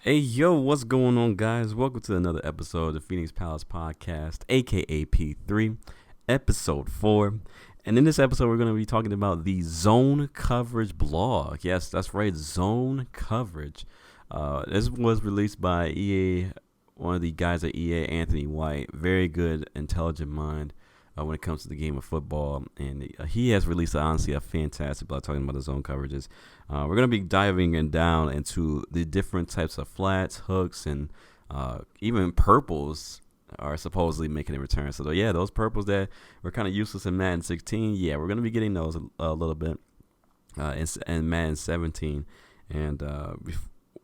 Hey yo, what's going on, guys? Welcome to another episode of the Phoenix Palace Podcast, aka P3, episode 4. And in this episode, we're going to be talking about the zone coverage blog. Yes, that's right, zone coverage. This was released by EA, one of the guys at EA, Anthony White. Very good, intelligent mind when it comes to the game of football. And he has released, honestly, a fantastic blog talking about the zone coverages. We're going to be diving down into the different types of flats, hooks, and even purples are supposedly making a return. So, yeah, those purples that were kind of useless in Madden 16, yeah, we're going to be getting those a little bit in Madden 17. And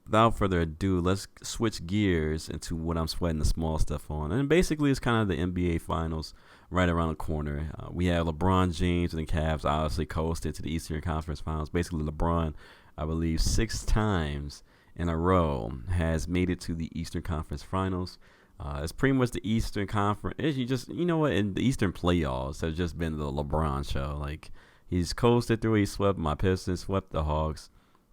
without further ado, let's switch gears into what I'm sweating the small stuff on. And basically, it's kind of the NBA Finals right around the corner. We have LeBron James and the Cavs obviously coasted to the Eastern Conference Finals. Basically, LeBron, I believe, 6 times in a row has made it to the Eastern Conference Finals. It's pretty much the Eastern Conference. You know what? In the Eastern playoffs has just been the LeBron show. Like, he's coasted through. He swept my Pistons, swept the Hawks,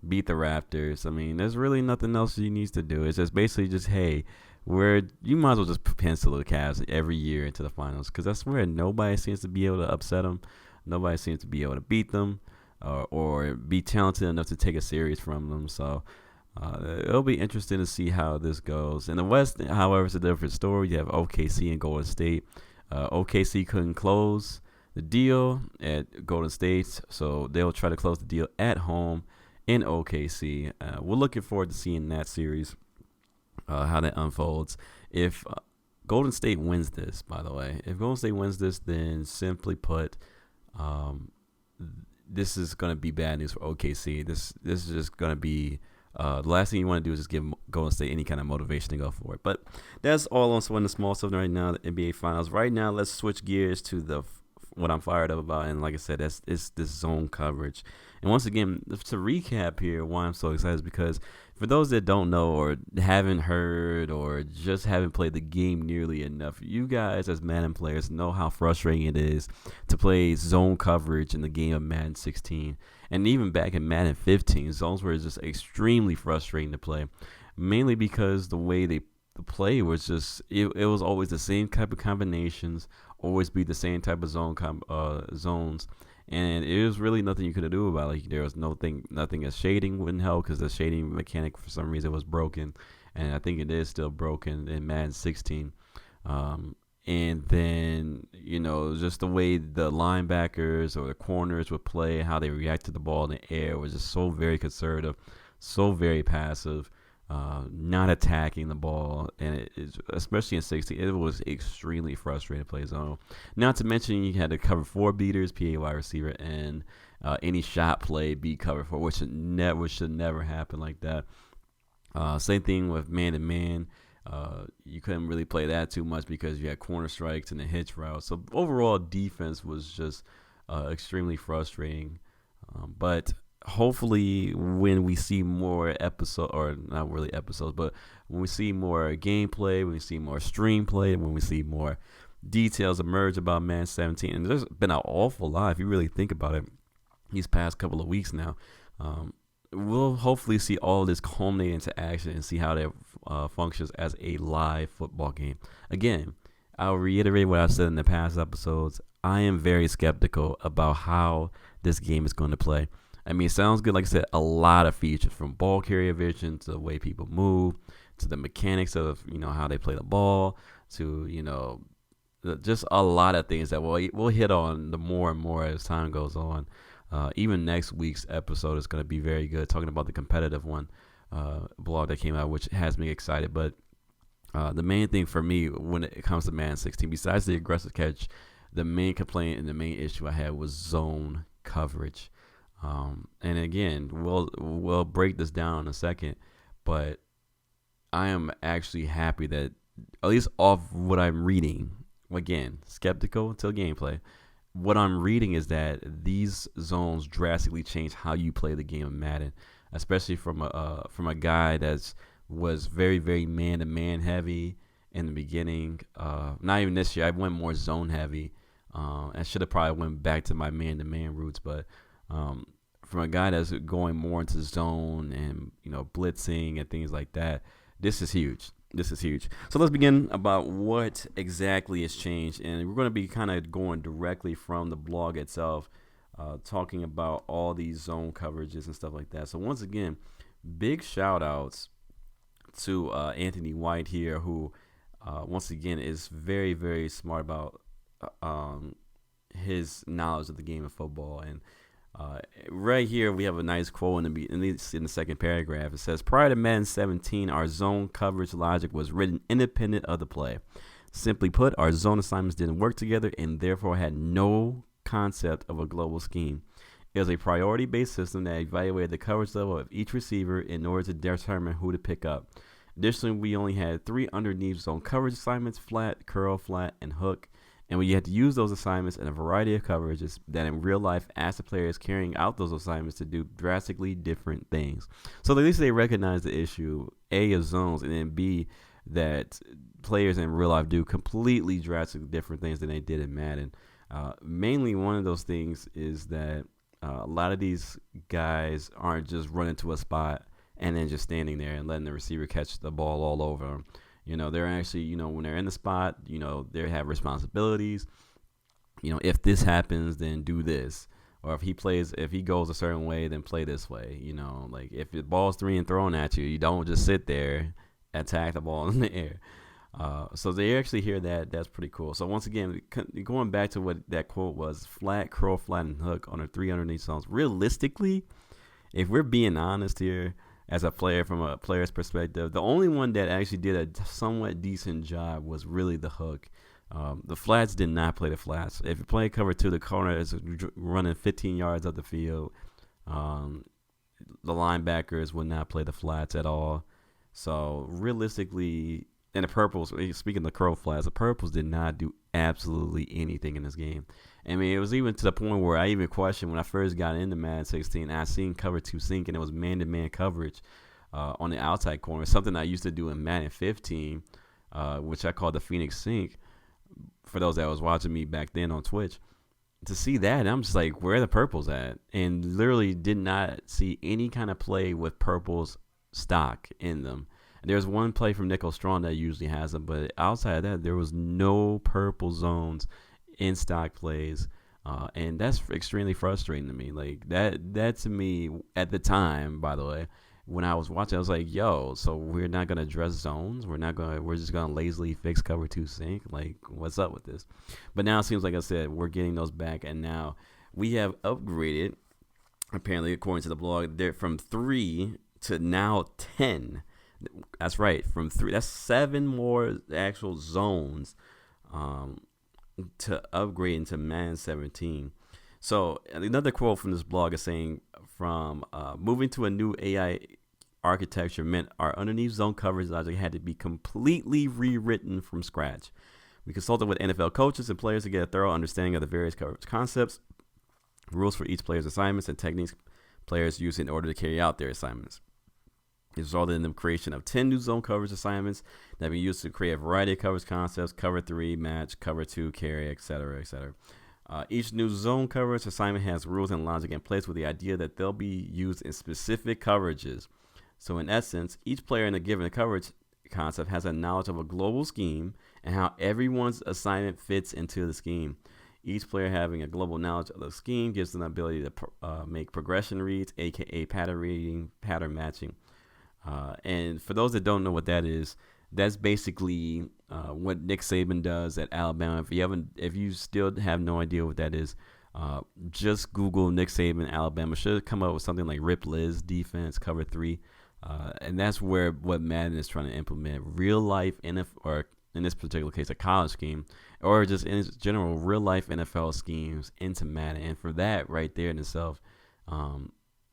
beat the Raptors. I mean, there's really nothing else he needs to do. It's just basically just, hey, where you might as well just pencil the Cavs every year into the finals, because I swear nobody seems to be able to upset them. Nobody seems to be able to beat them or be talented enough to take a series from them. So it'll be interesting to see how this goes. In the West, however, it's a different story. You have OKC and Golden State. OKC couldn't close the deal at Golden State, so they'll try to close the deal at home in OKC. We're looking forward to seeing that series. How that unfolds. If Golden State wins this, by the way, if Golden State wins this, then simply put, this is going to be bad news for OKC. This is just going to be the last thing you want to do is just give Golden State any kind of motivation to go for it. But that's all on the small stuff right now, the NBA Finals. Right now, let's switch gears to what I'm fired up about. And like I said, it's this zone coverage. And once again, to recap here, why I'm so excited is because for those that don't know or haven't heard or just haven't played the game nearly enough, you guys as Madden players know how frustrating it is to play zone coverage in the game of Madden 16. And even back in Madden 15, zones were just extremely frustrating to play, mainly because the way the play was just, it was always the same type of combinations, always be the same type of zones. And it was really nothing you could do about it. Like, there was nothing as shading wouldn't help because the shading mechanic for some reason was broken, and I think it is still broken in Madden 16. And then just the way the linebackers or the corners would play, how they react to the ball in the air was just so very conservative, so very passive. Not attacking the ball, and especially in 16, it was extremely frustrating to play zone. Not to mention you had to cover 4 beaters, PA wide receiver, and any shot play be covered for, which should never happen like that. Same thing with man-to-man. You couldn't really play that too much because you had corner strikes and the hitch route. So overall defense was just extremely frustrating. But hopefully when we see more episodes, or not really episodes, but when we see more gameplay, when we see more stream play, when we see more details emerge about Madden 17, and there's been an awful lot if you really think about it these past couple of weeks now, we'll hopefully see all of this culminate into action and see how that functions as a live football game. Again, I'll reiterate what I've said in the past episodes. I am very skeptical about how this game is going to play. I mean, it sounds good. Like I said, a lot of features, from ball carrier vision to the way people move, to the mechanics of, how they play the ball, to, just a lot of things that we'll hit on the more and more as time goes on. Even next week's episode is going to be very good, talking about the competitive one blog that came out, which has me excited. But the main thing for me when it comes to Madden 16, besides the aggressive catch, the main complaint and the main issue I had was zone coverage. And again, we'll break this down in a second, but I am actually happy that, at least off what I'm reading, again, skeptical until gameplay, what I'm reading is that these zones drastically change how you play the game of Madden, especially from a guy that was very, very man-to-man heavy in the beginning. Not even this year. I went more zone heavy. I should have probably went back to my man-to-man roots, but from a guy that's going more into zone and blitzing and things like that, this is huge. This is huge. So let's begin about what exactly has changed, and we're going to be kind of going directly from the blog itself, talking about all these zone coverages and stuff like that. So once again, big shout outs to Anthony White here, who once again is very, very smart about his knowledge of the game of football. And right here we have a nice quote in the second paragraph. It says, prior to Madden 17, our zone coverage logic was written independent of the play. Simply put, our zone assignments didn't work together and therefore had no concept of a global scheme. It was a priority-based system that evaluated the coverage level of each receiver in order to determine who to pick up. Additionally, we only had 3 underneath zone coverage assignments: flat, curl, flat, and hook. And we had to use those assignments in a variety of coverages that in real life asked the players carrying out those assignments to do drastically different things. So at least they recognize the issue, A, of zones, and then B, that players in real life do completely drastically different things than they did in Madden. Mainly one of those things is that a lot of these guys aren't just running to a spot and then just standing there and letting the receiver catch the ball all over them. They're actually, when they're in the spot, they have responsibilities. If this happens, then do this. Or if he goes a certain way, then play this way. Like if the ball's 3 and thrown at you, you don't just sit there, attack the ball in the air. So they actually hear that. That's pretty cool. So once again, going back to what that quote was: flat, curl, flat, and hook on our 3 underneath zones. Realistically, if we're being honest here, as a player, from a player's perspective, the only one that actually did a somewhat decent job was really the hook. The flats did not play the flats. If you play cover 2, the corner is running 15 yards up the field. The linebackers would not play the flats at all. So realistically, and the purples, speaking of the curl flats, the purples did not do absolutely anything in this game. I mean, it was even to the point where I even questioned when I first got into Madden 16. I seen cover 2 sink, and it was man-to-man coverage on the outside corner. Something I used to do in Madden 15, which I called the Phoenix sink. For those that was watching me back then on Twitch, to see that, I'm just like, where are the purples at? And literally did not see any kind of play with purples stock in them. There's one play from Nickel Strong that usually has them, but outside of that, there was no purple zones in stock plays, and that's extremely frustrating to me. Like that to me at the time, by the way, when I was watching, I was like, yo, so we're not gonna address zones, we're just gonna lazily fix cover 2 sink. Like, what's up with this? But now it seems like I said, we're getting those back, and now we have upgraded, apparently according to the blog, they're from 3 to now 10. That's right, from 3. That's 7 more actual zones to upgrade into Madden 17. So another quote from this blog is saying, from moving to a new AI architecture meant our underneath zone coverage logic had to be completely rewritten from scratch. We consulted with NFL coaches and players to get a thorough understanding of the various coverage concepts, rules for each player's assignments, and techniques players use in order to carry out their assignments. It resulted in the creation of 10 new zone coverage assignments that have been used to create a variety of coverage concepts: cover 3, match, cover 2, carry, etc., etc. Each new zone coverage assignment has rules and logic in place with the idea that they'll be used in specific coverages. So in essence, each player in a given coverage concept has a knowledge of a global scheme and how everyone's assignment fits into the scheme. Each player having a global knowledge of the scheme gives them the ability to make progression reads, aka pattern reading, pattern matching. And for those that don't know what that is, that's basically what Nick Saban does at Alabama. If you still have no idea what that is, just Google Nick Saban Alabama. Should come up with something like Rip Liz defense, cover 3, and that's what Madden is trying to implement: real life NFL, or in this particular case, a college scheme, or just in general real life NFL schemes into Madden. And for that right there in itself,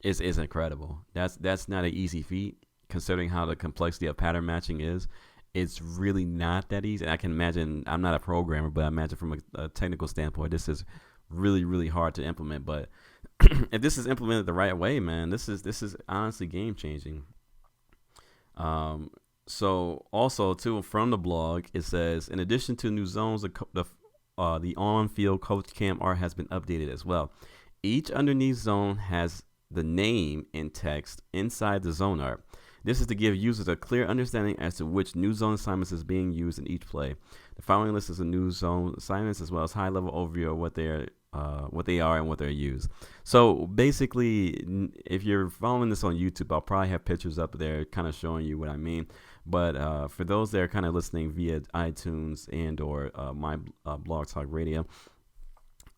is incredible. That's not an easy feat, considering how the complexity of pattern matching is. It's really not that easy. I can imagine, I'm not a programmer, but I imagine from a technical standpoint, this is really, really hard to implement. But if this is implemented the right way, man, this is honestly game changing. So also too, from the blog, it says, in addition to new zones, the on-field coach cam art has been updated as well. Each underneath zone has the name and text inside the zone art. This is to give users a clear understanding as to which new zone assignments is being used in each play. The following list is a new zone assignments as well as high-level overview of what they are and what they're used. So basically, if you're following this on YouTube, I'll probably have pictures up there kind of showing you what I mean. But for those that are kind of listening via iTunes and or my Blog Talk Radio,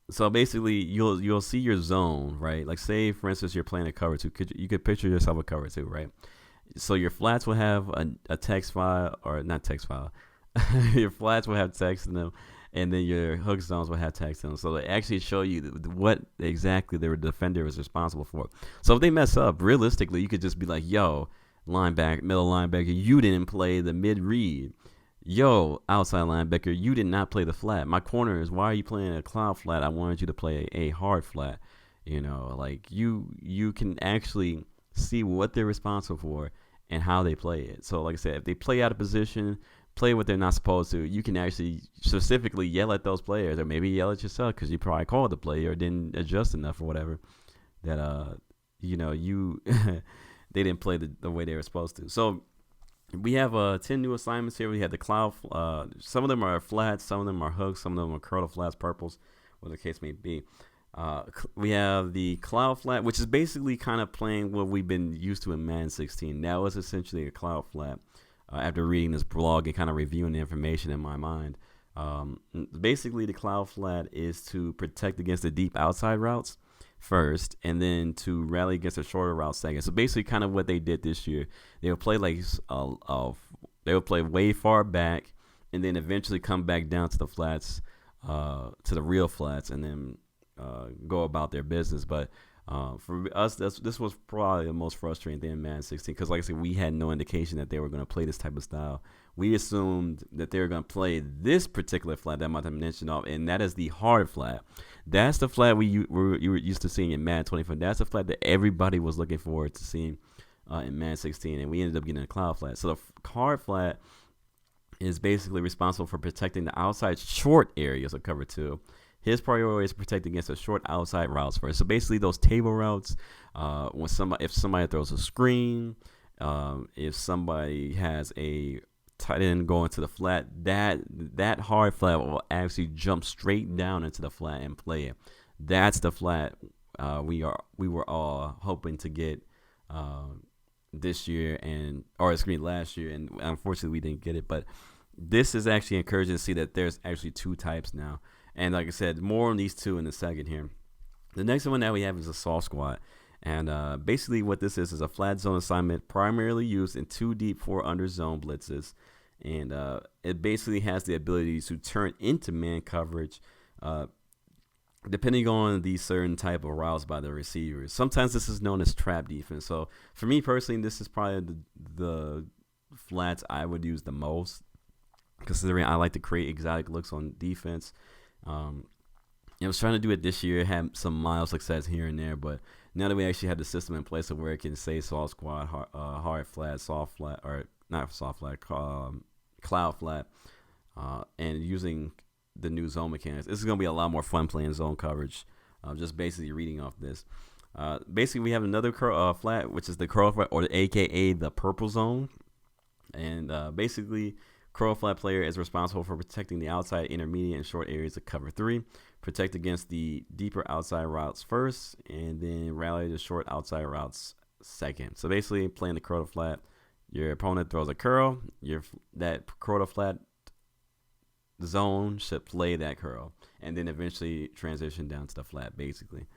so basically you'll see your zone, right? Like say for instance you're playing a cover two. You could picture yourself a cover two, right? So your flats will have a text file, or not text file. Your flats will have text in them, and then your hook zones will have text in them. So they actually show you what exactly the defender is responsible for. So if they mess up, realistically, you could just be like, yo, linebacker, middle linebacker, you didn't play the mid read. Yo, outside linebacker, you did not play the flat. My corner is, why are you playing a cloud flat? I wanted you to play a hard flat. Like you can actually see what they're responsible for and how they play it. So like I said, if they play out of position, play what they're not supposed to, you can actually specifically yell at those players, or maybe yell at yourself because you probably called the play or didn't adjust enough or whatever, that you they didn't play the way they were supposed to. So we have 10 new assignments here. We had the cloud. Some of them are flats, some of them are hooks, some of them are curl flats, purples, whatever the case may be. We have the cloud flat, which is basically kind of playing what we've been used to in Madden 16. That was essentially a cloud flat. After reading this blog and kind of reviewing the information in my mind, basically the cloud flat is to protect against the deep outside routes first, and then to rally against a shorter route second. So basically, kind of what they did this year, they would play they would play way far back, and then eventually come back down to the flats, to the real flats, and then go about their business. But for us, this was probably the most frustrating thing in Madden 16, because like I said, we had no indication that they were going to play this type of style. We assumed that they were going to play this particular flat that I'm about to mention off, and that is the hard flat. That's the flat you were used to seeing in Madden 24. That's the flat that everybody was looking forward to seeing in Madden 16, and we ended up getting a cloud flat. So the hard flat is basically responsible for protecting the outside short areas of cover 2. His priority is to protect against the short outside routes first. So basically, those table routes, if somebody throws a screen, if somebody has a tight end going to the flat, that hard flat will actually jump straight down into the flat and play it. That's the flat we were all hoping to get this year, last year, and unfortunately we didn't get it. But this is actually encouraging to see that there's actually two types now. And like I said, more on these two in a second here. The next one that we have is a soft squat. And basically what this is a flat zone assignment primarily used in 2 deep 4 under zone blitzes. And it basically has the ability to turn into man coverage depending on the certain type of routes by the receivers. Sometimes this is known as trap defense. So for me personally, this is probably the flats I would use the most, considering I like to create exotic looks on defense. I was trying to do it this year, had some mild success here and there, but now that we actually have the system in place of where it can say soft squat, hard flat, soft flat, or not soft flat, cloud flat, and using the new zone mechanics, this is going to be a lot more fun playing zone coverage. Just basically reading off this. Basically, we have another flat, which is the curl flat, or AKA the purple zone, and basically, curl flat player is responsible for protecting the outside, intermediate, and short areas of cover 3. Protect against the deeper outside routes first, and then rally the short outside routes second. So basically, playing the curl to flat, your opponent throws a curl, that curl to flat zone should play that curl, and then eventually transition down to the flat, basically.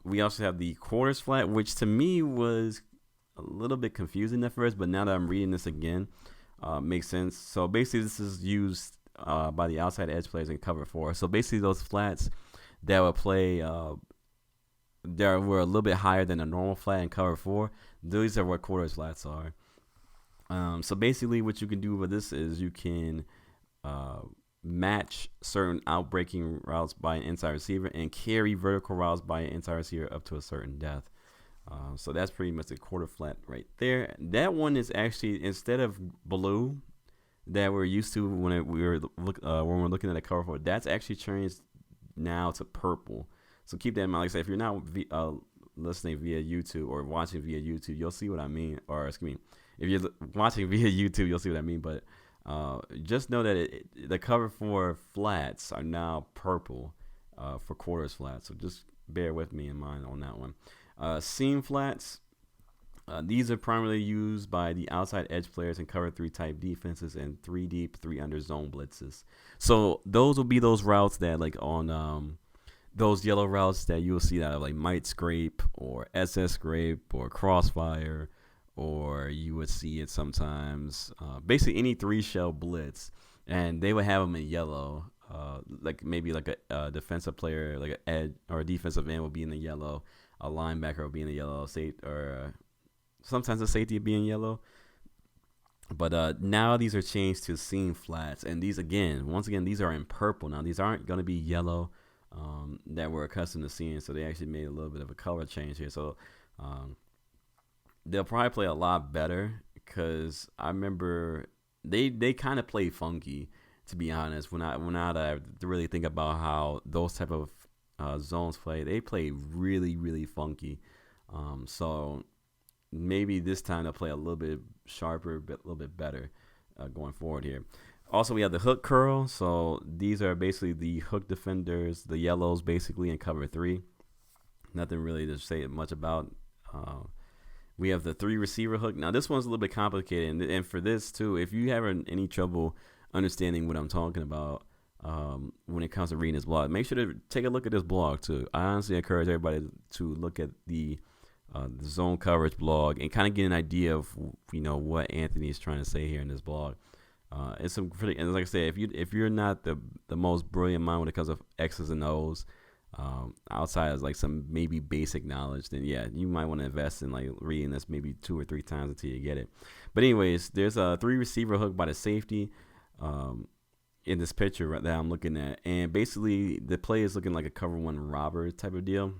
We also have the quarters flat, which to me was a little bit confusing at first, but now that I'm reading this again, makes sense. So basically, this is used by the outside edge players in cover 4. So basically, those flats that would play that were a little bit higher than a normal flat in cover 4, these are what quarters flats are. So basically, what you can do with this is you can match certain outbreaking routes by an inside receiver and carry vertical routes by an inside receiver up to a certain depth. So that's pretty much the quarter flat right there. That one is actually, instead of blue that we're used to when we're looking at a cover 4, that's actually changed now to purple. So keep that in mind. Like I said, if you're not listening via YouTube or watching via YouTube, you'll see what I mean. Or excuse me, if you're watching via YouTube, you'll see what I mean. But just know that the cover for flats are now purple for quarters flats. So just bear with me in mind on that one. Seam flats. These are primarily used by the outside edge players in cover 3 type defenses and 3 deep, 3 under zone blitzes. So those will be those routes that like on those yellow routes that you'll see that are like might scrape or SS scrape or crossfire, or you would see it sometimes. Basically any 3 shell blitz, and they would have them in yellow. Like maybe like a defensive player, like an edge or a defensive end will be in the yellow. A linebacker will be in the yellow. Sometimes the safety will be in yellow. But now these are changed to seam flats, and these once again, these are in purple. Now these aren't going to be yellow that we're accustomed to seeing, so they actually made a little bit of a color change here. So they'll probably play a lot better, because I remember they kind of play funky, to be honest. When I really think about how those type of zones play, they play really, really funky. So maybe this time they'll play a little bit sharper, a little bit better going forward here. Also, we have the hook curl. So these are basically the hook defenders, the yellows, basically in cover 3. Nothing really to say much about. We have the 3 receiver hook. Now this one's a little bit complicated, and for this too, if you have any trouble understanding what I'm talking about when it comes to reading this blog, make sure to take a look at this blog too. I honestly encourage everybody to look at the zone coverage blog and kind of get an idea of what Anthony is trying to say here in this blog. It's some pretty, and like I said, if you're not the most brilliant mind when it comes to X's and O's, outside of like some maybe basic knowledge, then yeah, you might want to invest in like reading this maybe 2 or 3 times until you get it. But anyways, there's a 3 receiver hook by the safety in this picture that I'm looking at, and basically the play is looking like a cover 1 robber type of deal.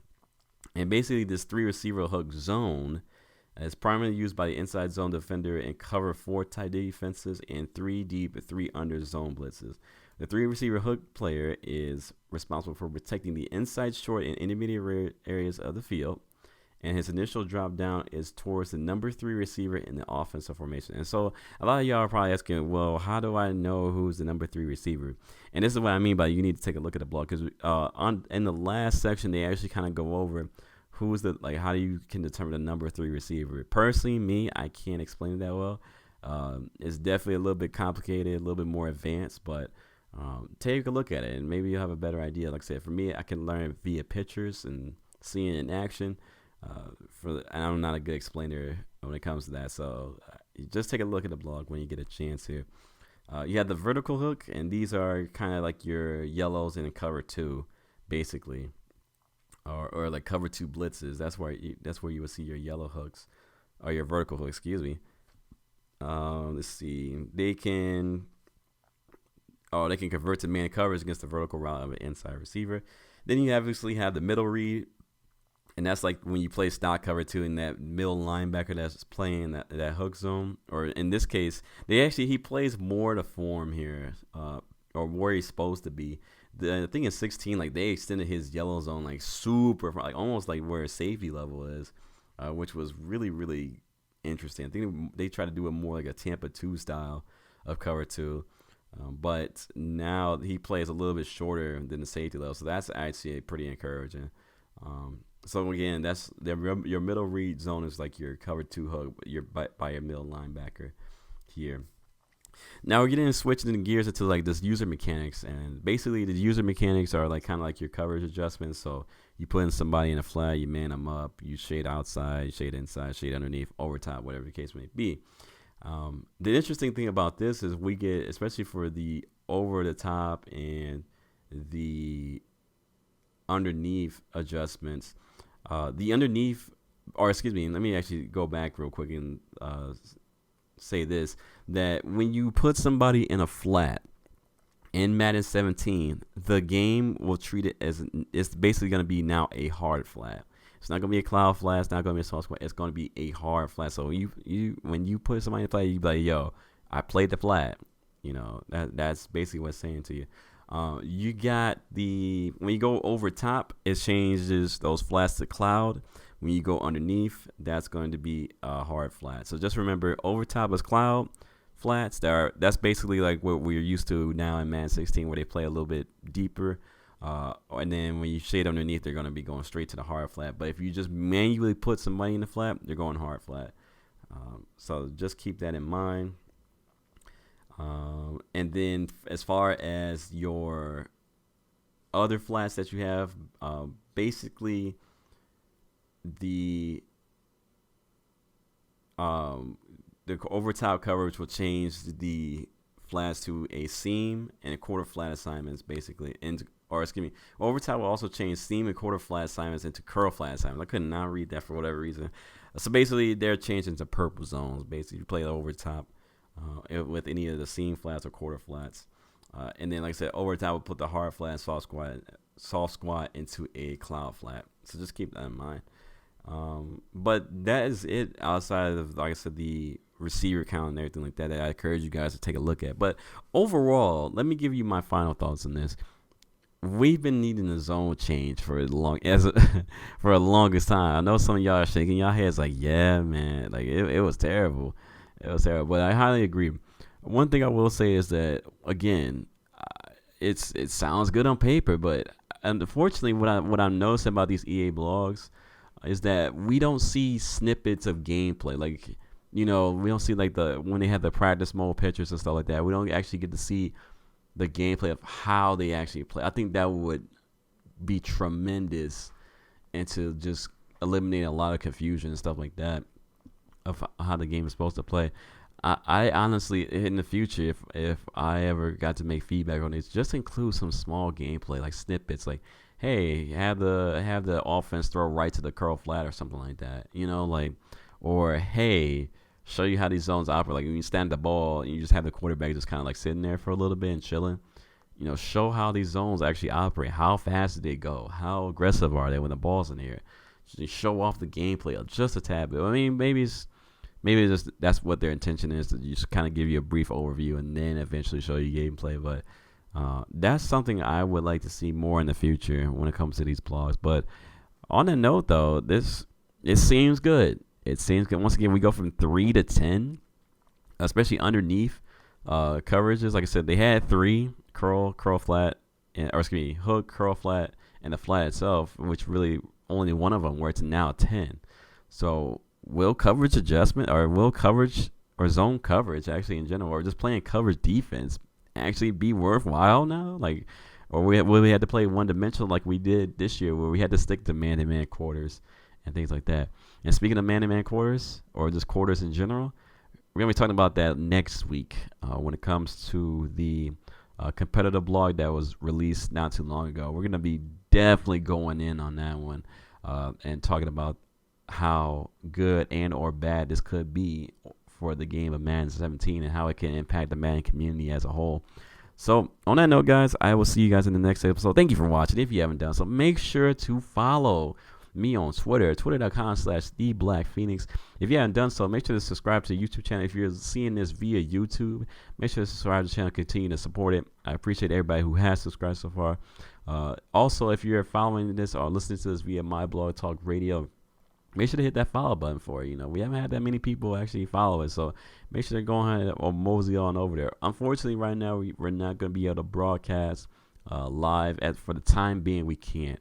And basically, this 3 receiver hook zone is primarily used by the inside zone defender in cover 4 tight defenses and 3 deep, 3 under zone blitzes. The 3 receiver hook player is responsible for protecting the inside, short, and intermediate areas of the field, and his initial drop down is towards the number 3 receiver in the offensive formation. And so a lot of y'all are probably asking, well, how do I know who's the number 3 receiver? And this is what I mean by you need to take a look at the blog, because in the last section they actually kind of go over who's how you can determine the number 3 receiver. Personally, me, I can't explain it that well. It's definitely a little bit complicated, a little bit more advanced, but take a look at it and maybe you'll have a better idea. Like I said, for me, I can learn via pictures and seeing it in action. And I'm not a good explainer when it comes to that, so just take a look at the blog when you get a chance here. You have the vertical hook, and these are kind of like your yellows in cover 2, basically, or like cover 2 blitzes. That's where you would see your yellow hooks, or your vertical hook. Excuse me. Let's see. They can convert to man coverage against the vertical route of an inside receiver. Then you obviously have the middle read. And that's like when you play stock cover 2 and that middle linebacker that's playing that hook zone. Or in this case, he plays more to form here, or where he's supposed to be. The thing is 16, like they extended his yellow zone like super, like almost like where his safety level is, which was really, really interesting. I think they tried to do it more like a Tampa 2 style of cover 2. But now he plays a little bit shorter than the safety level. So that's actually pretty encouraging. So again, that's your middle read zone is like your cover 2 hook, you're by your middle linebacker here. Now we're getting switching the gears into like this user mechanics, and basically the user mechanics are like kind of like your coverage adjustments. So you put in somebody in a flat, you man them up, you shade outside, shade inside, shade underneath, over top, whatever the case may be. The interesting thing about this is we get, especially for the over the top and the underneath adjustments, the underneath, or excuse me, let me actually go back real quick and say this, that when you put somebody in a flat in Madden 17, the game will treat it as it's basically going to be now a hard flat. It's not going to be a cloud flat. It's not going to be a soft flat. It's going to be a hard flat. So when you put somebody in a flat, you be like, yo, I played the flat. That's basically what it's saying to you. You got when you go over top, it changes those flats to cloud. When you go underneath, that's going to be a hard flat. So just remember, over top is cloud flats. That's basically like what we're used to now in Madden 16, where they play a little bit deeper. And then when you shade underneath, they're going to be going straight to the hard flat. But if you just manually put some money in the flat, they're going hard flat. So just keep that in mind. And then as far as your other flats that you have, basically the over top coverage will change the flats to a seam and a quarter flat assignments, basically. Over top will also change seam and quarter flat assignments into curl flat assignments. I could not read that for whatever reason. So basically, they're changing to purple zones. Basically, you play the over top with any of the seam flats or quarter flats. And then, like I said, over top will put the hard flat and soft squat into a cloud flat. So just keep that in mind. But that is it outside of, like I said, the receiver count and everything like that I encourage you guys to take a look at. But overall, let me give you my final thoughts on this. We've been needing a zone change for for the longest time. I know some of y'all are shaking your heads like, yeah, man, like it was terrible. It was terrible. But I highly agree. One thing I will say is that, again, it sounds good on paper, but unfortunately, what I'm noticing about these EA blogs is that we don't see snippets of gameplay. Like, we don't see like when they have the practice mode pictures and stuff like that. We don't actually get to see the gameplay of how they actually play. I think that would be tremendous, and to just eliminate a lot of confusion and stuff like that of how the game is supposed to play. I honestly, in the future, if I ever got to make feedback on this, just include some small gameplay, like snippets, like, hey, have the offense throw right to the curl flat or something like that, or hey, show you how these zones operate. Like when you stand the ball and you just have the quarterback just kind of like sitting there for a little bit and chilling. Show how these zones actually operate. How fast do they go? How aggressive are they when the ball's in the air? Just show off the gameplay just a tad bit. I mean, maybe just that's what their intention is, to just kind of give you a brief overview and then eventually show you gameplay. But that's something I would like to see more in the future when it comes to these blogs. But on that note, though, it seems good. It seems good. Once again, we go from 3 to 10, especially underneath coverages. Like I said, they had 3 curl flat, hook, curl flat, and the flat itself, which really only one of them, where it's now 10. So will coverage adjustment, or will coverage or zone coverage actually in general, or just playing coverage defense actually be worthwhile now? Like, or will we have to play one dimensional like we did this year, where we had to stick to man-to-man quarters and things like that? And speaking of man-to-man quarters, or just quarters in general, we're going to be talking about that next week when it comes to the competitive blog that was released not too long ago. We're going to be definitely going in on that one and talking about how good and or bad this could be for the game of Madden 17 and how it can impact the Madden community as a whole. So on that note, guys, I will see you guys in the next episode. Thank you for watching. If you haven't done so, make sure to follow me on Twitter, twitter.com/TheBlackPhoenix. If you haven't done so, make sure to subscribe to the YouTube channel. If you're seeing this via YouTube, make sure to subscribe to the channel, continue to support it. I appreciate everybody who has subscribed so far. Also, if you're following this or listening to this via my blog Talk Radio, make sure to hit that follow button for it. We haven't had that many people actually follow it, so make sure to go ahead or mosey on over there. Unfortunately, right now, we're not going to be able to broadcast live. For the time being, we can't.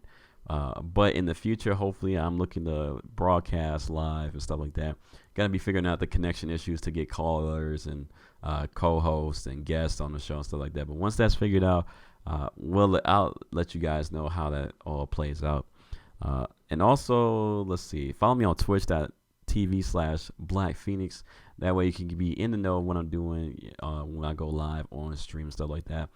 But in the future, hopefully, I'm looking to broadcast live and stuff like that. Got to be figuring out the connection issues to get callers and co-hosts and guests on the show and stuff like that. But once that's figured out, I'll let you guys know how that all plays out. And also, let's see, follow me on twitch.tv/BlackPhoenix. That way you can be in the know of what I'm doing when I go live on stream and stuff like that.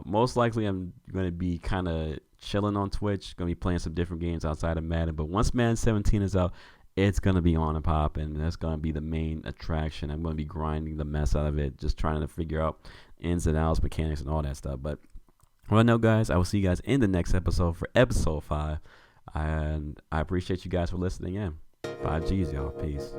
Most likely I'm going to be kind of chilling on Twitch, going to be playing some different games outside of Madden. But once Madden 17 is out, it's going to be on and popping, and that's going to be the main attraction. I'm going to be grinding the mess out of it, just trying to figure out ins and outs, mechanics, and all that stuff. But well, no, guys, I will see you guys in the next episode for episode 5. And I appreciate you guys for listening in. 5 G's, y'all. Peace.